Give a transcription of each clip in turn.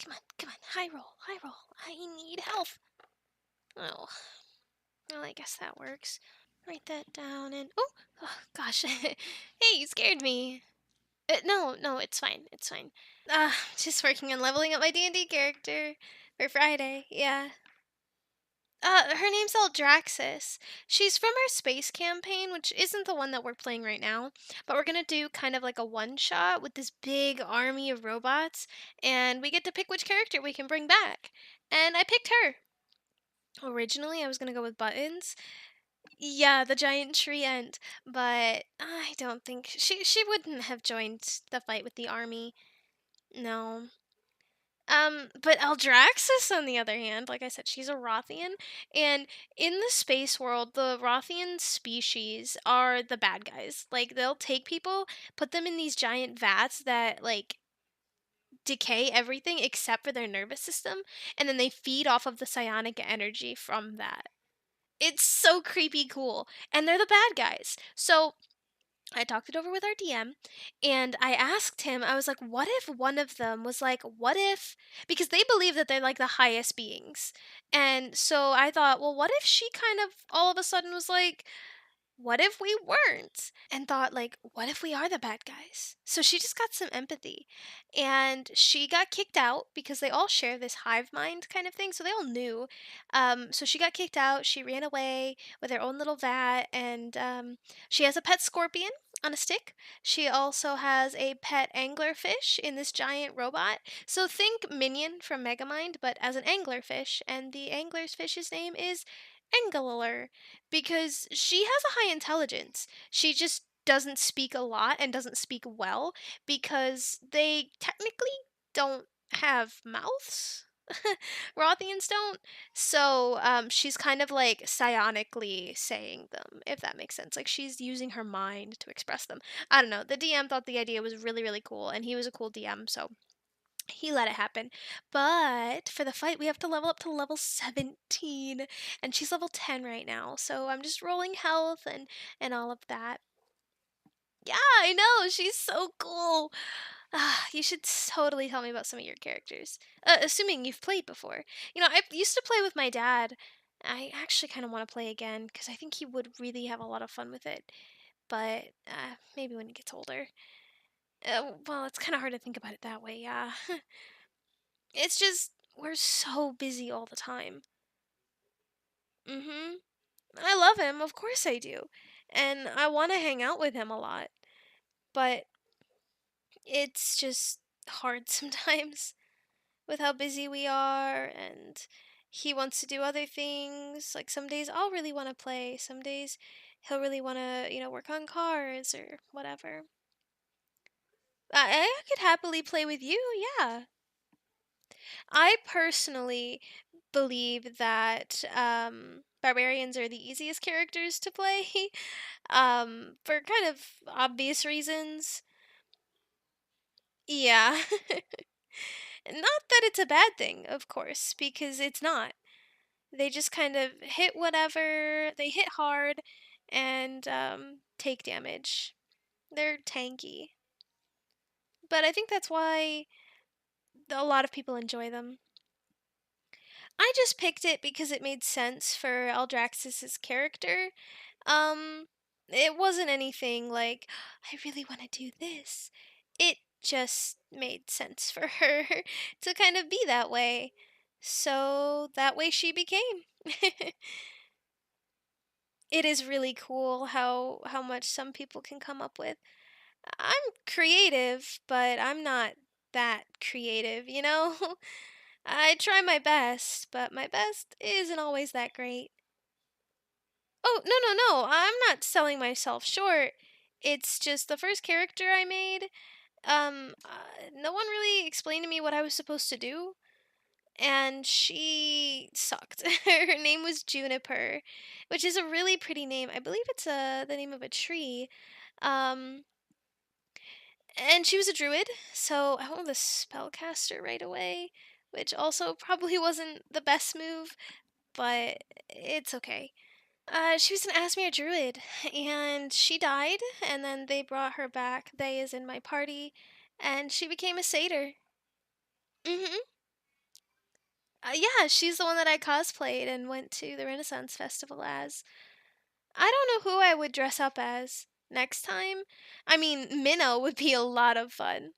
Come on, come on. High roll, high roll. I need health. Oh, well, I guess that works. Write that down and... Oh, gosh. Hey, you scared me. No, it's fine. It's fine. Just working on leveling up my D&D character for Friday. Yeah. Her name's Eldraxis. She's from our space campaign, which isn't the one that we're playing right now. But we're gonna do kind of like a one-shot with this big army of robots, and we get to pick which character we can bring back. And I picked her. Originally, I was gonna go with Buttons. Yeah, the giant tree ant. But I don't think she wouldn't have joined the fight with the army. No. But Aldraxis, on the other hand, like I said, she's a Rothian, and in the space world, the Rothian species are the bad guys. Like, they'll take people, put them in these giant vats that, like, decay everything except for their nervous system, and then they feed off of the psionic energy from that. It's so creepy cool, and they're the bad guys. So, I talked it over with our DM, and I asked him, I was like, what if one of them was like, what if, because they believe that they're like the highest beings. And so I thought, well, what if she kind of all of a sudden was like, what if we weren't? And thought, like, what if we are the bad guys? So she just got some empathy. And she got kicked out because they all share this hive mind kind of thing. So they all knew. So she got kicked out. She ran away with her own little vat. And she has a pet scorpion on a stick. She also has a pet anglerfish in this giant robot. So think Minion from Megamind, but as an anglerfish. And the angler's fish's name is Angler, because she has a high intelligence. She just doesn't speak a lot and doesn't speak well because they technically don't have mouths. Rothians don't. So she's kind of like psionically saying them, if that makes sense. Like she's using her mind to express them. I don't know. The DM thought the idea was really, really cool, and he was a cool DM, so he let it happen. But for the fight, we have to level up to level 17. And she's level 10 right now. So I'm just rolling health and all of that. Yeah, I know. She's so cool. You should totally tell me about some of your characters. Assuming you've played before. You know, I used to play with my dad. I actually kind of want to play again because I think he would really have a lot of fun with it. But maybe when he gets older. Well, it's kind of hard to think about it that way, yeah. It's just, we're so busy all the time. Mm-hmm. I love him, of course I do. And I want to hang out with him a lot. But it's just hard sometimes with how busy we are, and he wants to do other things. Like some days I'll really want to play, some days he'll really want to, work on cars or whatever. I could happily play with you, yeah. I personally believe that barbarians are the easiest characters to play, for kind of obvious reasons. Yeah. Not that it's a bad thing, of course, because it's not. They just kind of hit whatever, they hit hard and take damage. They're tanky. But I think that's why a lot of people enjoy them. I just picked it because it made sense for Eldraxis's character. Um, it wasn't anything like, I really want to do this. It just made sense for her to kind of be that way. So that way she became. It is really cool how much some people can come up with. I'm creative, but I'm not that creative, you know? I try my best, but my best isn't always that great. Oh, no. I'm not selling myself short. It's just the first character I made. No one really explained to me what I was supposed to do, and she sucked. Her name was Juniper, which is a really pretty name. I believe it's the name of a tree. Um, and she was a druid, so I went with a spellcaster right away, which also probably wasn't the best move, but it's okay. She was an Asmere druid, and she died, and then they brought her back. They is in my party, and she became a satyr. Mm-hmm. Yeah, she's the one that I cosplayed and went to the Renaissance Festival as. I don't know who I would dress up as next time. I mean, Minnow would be a lot of fun.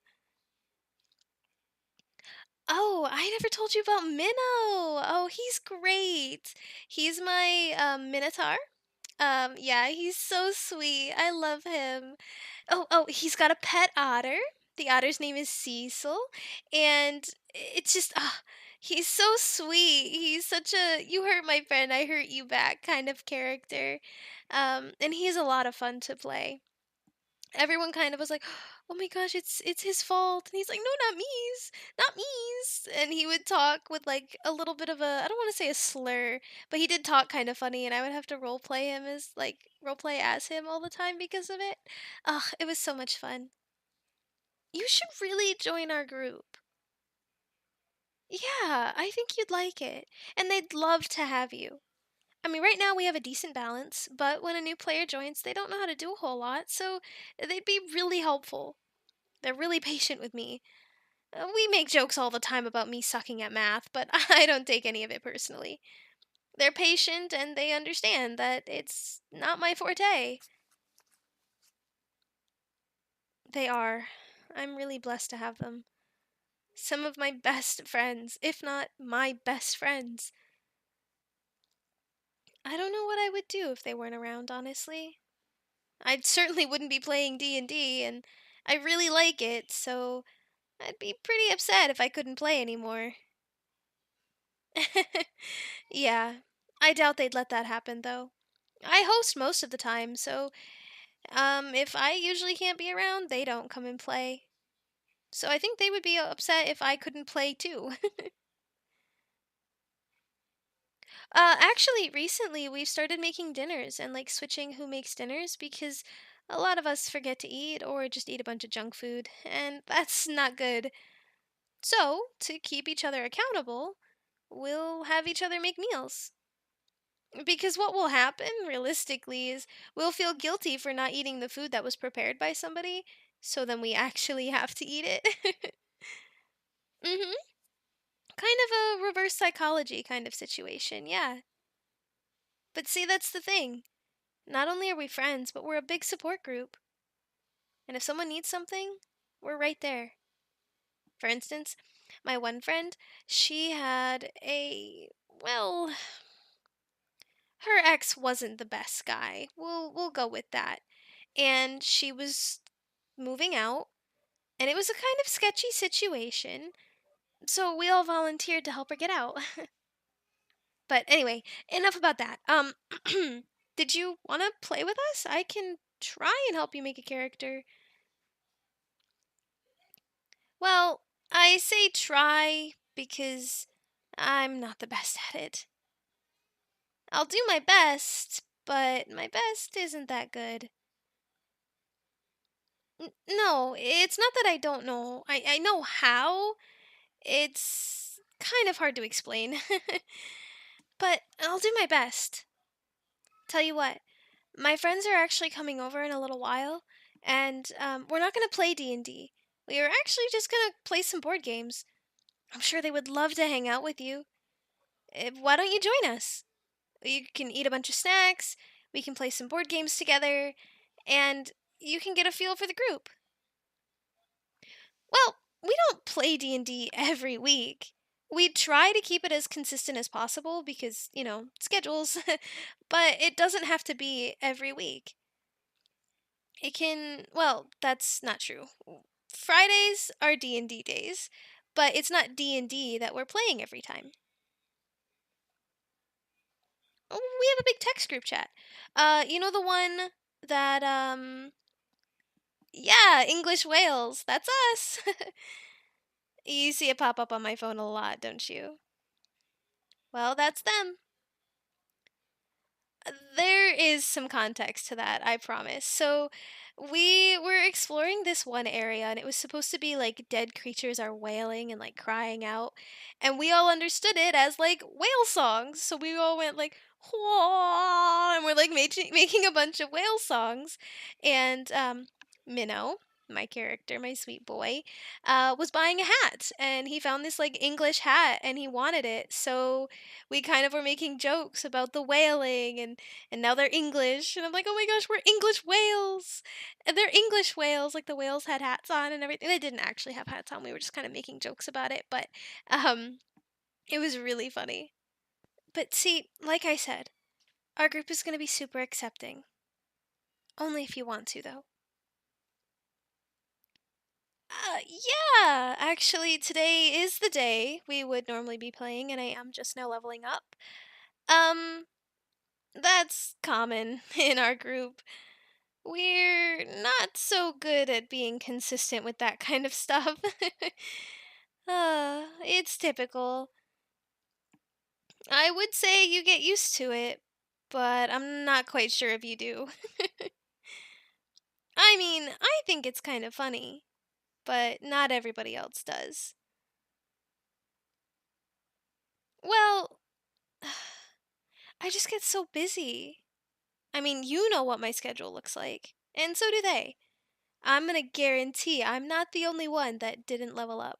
Oh, I never told you about Minnow. Oh, he's great. He's my Minotaur. Yeah, he's so sweet. I love him. Oh, he's got a pet otter. The otter's name is Cecil, and it's just he's so sweet. He's such a you hurt my friend, I hurt you back kind of character. And he's a lot of fun to play. Everyone kind of was like, "Oh my gosh, it's his fault." And he's like, "No, not me's. Not me's." And he would talk with like a little bit of a I don't want to say a slur, but he did talk kind of funny and I would have to role play as him all the time because of it. Ugh, it was so much fun. You should really join our group. Yeah, I think you'd like it. And they'd love to have you. I mean, right now we have a decent balance, but when a new player joins, they don't know how to do a whole lot, so they'd be really helpful. They're really patient with me. We make jokes all the time about me sucking at math, but I don't take any of it personally. They're patient and they understand that it's not my forte. They are. I'm really blessed to have them. Some of my best friends, if not my best friends. I don't know what I would do if they weren't around, honestly. I certainly wouldn't be playing D&D, and I really like it, so I'd be pretty upset if I couldn't play anymore. Yeah, I doubt they'd let that happen, though. I host most of the time, so if I usually can't be around, they don't come and play. So I think they would be upset if I couldn't play too. Actually, recently we've started making dinners and like switching who makes dinners because a lot of us forget to eat or just eat a bunch of junk food, and that's not good. So, to keep each other accountable, we'll have each other make meals. Because what will happen, realistically, is we'll feel guilty for not eating the food that was prepared by somebody, so then we actually have to eat it. Mm-hmm. Kind of a reverse psychology kind of situation, yeah. But see, that's the thing. Not only are we friends, but we're a big support group. And if someone needs something, we're right there. For instance, my one friend, she had well, her ex wasn't the best guy. We'll go with that. And she was moving out, and it was a kind of sketchy situation. So we all volunteered to help her get out. But anyway, enough about that. Did you want to play with us? I can try and help you make a character. Well, I say try because I'm not the best at it. I'll do my best, but my best isn't that good. No, it's not that I don't know. I know how. It's kind of hard to explain. But I'll do my best. Tell you what, my friends are actually coming over in a little while, and we're not going to play D&D. We are actually just going to play some board games. I'm sure they would love to hang out with you. Why don't you join us? You can eat a bunch of snacks, we can play some board games together, and you can get a feel for the group. Well, we don't play D&D every week. We try to keep it as consistent as possible because, schedules, but it doesn't have to be every week. Well, that's not true. Fridays are D&D days, but it's not D&D that we're playing every time. Oh, we have a big text group chat. You know the one that yeah, English Wales. That's us. You see it pop up on my phone a lot, don't you? Well, that's them. There is some context to that, I promise. So, we were exploring this one area, and it was supposed to be like dead creatures are wailing and like crying out, and we all understood it as like whale songs. So we all went like, "Whoa," and we're like making a bunch of whale songs, and Minnow. my character, my sweet boy, was buying a hat, and he found this like English hat, and he wanted it. So we kind of were making jokes about the whaling, and now they're English, and I'm like, oh my gosh, we're English whales, and they're English whales. Like the whales had hats on and everything. They didn't actually have hats on. We were just kind of making jokes about it, but um, it was really funny. But see, like I said, our group is going to be super accepting. Only if you want to, though. Yeah, actually, today is the day we would normally be playing, and I am just now leveling up. Um, that's common in our group. We're not so good at being consistent with that kind of stuff. It's typical. I would say you get used to it, but I'm not quite sure if you do. I mean, I think it's kind of funny, but not everybody else does. Well, I just get so busy. I mean, you know what my schedule looks like, and so do they. I'm gonna guarantee I'm not the only one that didn't level up.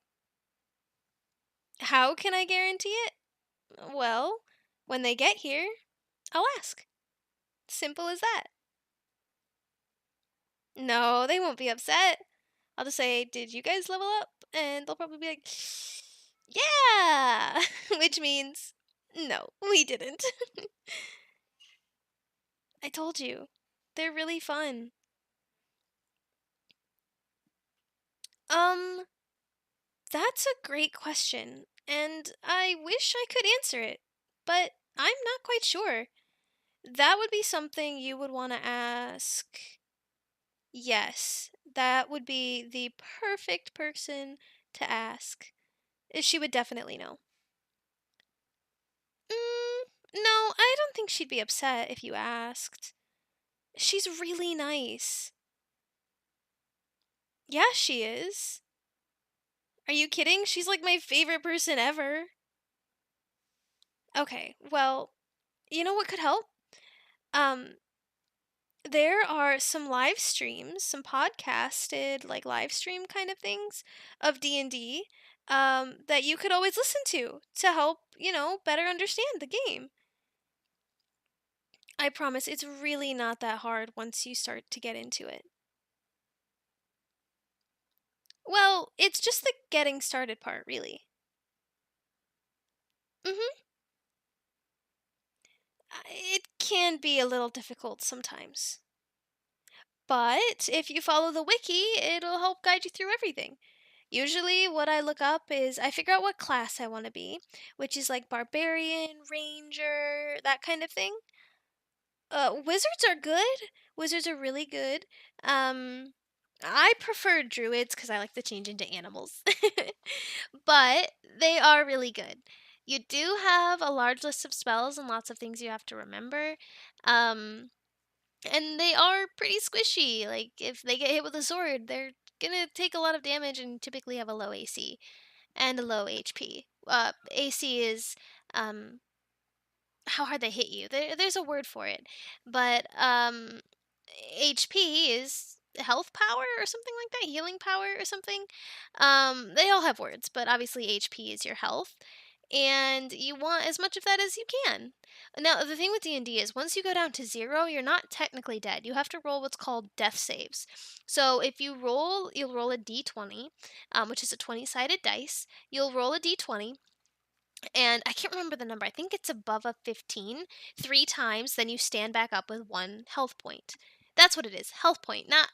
How can I guarantee it? Well, when they get here, I'll ask. Simple as that. No, they won't be upset. I'll just say, "Did you guys level up?" And they'll probably be like, "Yeah!" Which means, no, we didn't. I told you. They're really fun. Um, that's a great question, and I wish I could answer it, but I'm not quite sure. That would be something you would want to ask. Yes, that would be the perfect person to ask. She would definitely know. No, I don't think she'd be upset if you asked. She's really nice. Yeah, she is. Are you kidding? She's like my favorite person ever. Okay, well, you know what could help? Um, there are some live streams, some podcasted like live stream kind of things of D&D that you could always listen to help, better understand the game. I promise it's really not that hard once you start to get into it. Well, it's just the getting started part, really. Mhm. It can be a little difficult sometimes. But if you follow the wiki, it'll help guide you through everything. Usually, what I look up is I figure out what class I want to be, which is like barbarian, ranger, that kind of thing. Wizards are good. Wizards are really good. I prefer druids because I like to change into animals, but they are really good. You do have a large list of spells and lots of things you have to remember. Um, and they are pretty squishy. Like if they get hit with a sword, they're gonna take a lot of damage and typically have a low AC and a low HP. AC is how hard they hit you. There's a word for it, but HP is health power or something like that, healing power or something. They all have words, but obviously HP is your health, and you want as much of that as you can. Now, the thing with D&D is once you go down to 0, you're not technically dead. You have to roll what's called death saves. So if you'll roll a d20, which is a 20-sided dice. You'll roll a d20, and I can't remember the number. I think it's above a 15 three times, then you stand back up with 1 health point. That's what it is. Health point, not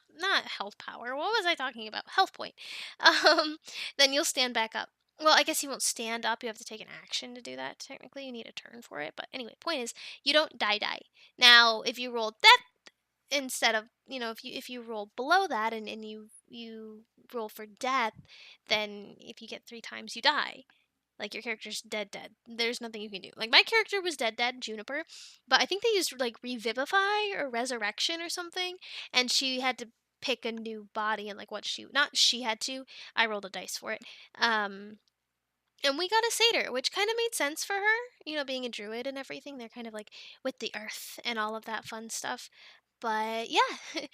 health power. What was I talking about? Health point. Um, then you'll stand back up. Well, I guess you won't stand up. You have to take an action to do that. Technically, you need a turn for it. But anyway, point is, you don't die. Now, if you roll death instead of, if you roll below that and you roll for death, then if you get 3 times, you die. Like your character's dead. There's nothing you can do. Like my character was dead, Juniper, but I think they used like revivify or resurrection or something, and she had to pick a new body and like what she not she had to. I rolled a dice for it. And we got a satyr, which kind of made sense for her. Being a druid and everything, they're kind of like with the earth and all of that fun stuff. But yeah,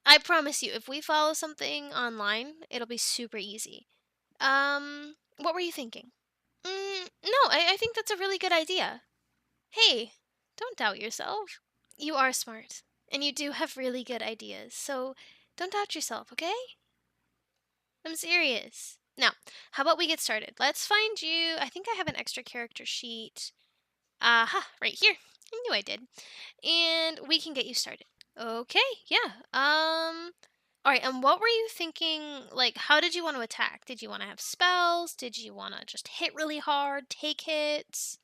I promise you, if we follow something online, it'll be super easy. What were you thinking? No, I think that's a really good idea. Hey, don't doubt yourself. You are smart, and you do have really good ideas, so don't doubt yourself, okay? I'm serious. Now, how about we get started? Let's find you. I think I have an extra character sheet. Aha, right here. I knew I did. And we can get you started. Okay, yeah. All right, and what were you thinking? Like, how did you want to attack? Did you want to have spells? Did you want to just hit really hard, take hits?